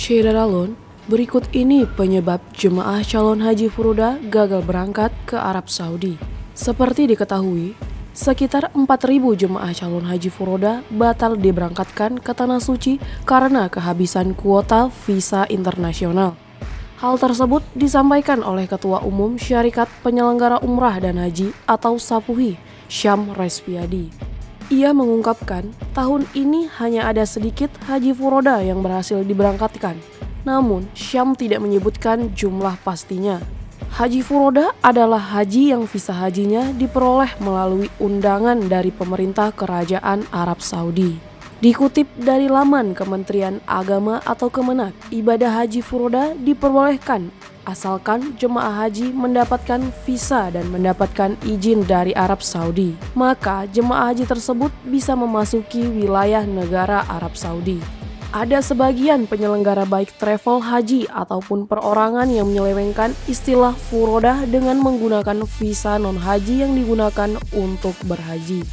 Syederalun, berikut ini penyebab jemaah calon haji furoda gagal berangkat ke Arab Saudi. Seperti diketahui, sekitar 4.000 jemaah calon haji furoda batal diberangkatkan ke Tanah Suci karena kehabisan kuota visa internasional. Hal tersebut disampaikan oleh Ketua Umum Syarikat Penyelenggara Umrah dan Haji atau SAPUHI, Syam Respiadi. Ia mengungkapkan tahun ini hanya ada sedikit haji furoda yang berhasil diberangkatkan. Namun, Syam tidak menyebutkan jumlah pastinya. Haji furoda adalah haji yang visa hajinya diperoleh melalui undangan dari pemerintah Kerajaan Arab Saudi. Dikutip dari laman Kementerian Agama atau Kemenak, ibadah haji furoda diperbolehkan asalkan jemaah haji mendapatkan visa dan mendapatkan izin dari Arab Saudi. Maka jemaah haji tersebut bisa memasuki wilayah negara Arab Saudi. Ada sebagian penyelenggara baik travel haji ataupun perorangan yang menyelewengkan istilah furoda dengan menggunakan visa non-haji yang digunakan untuk berhaji.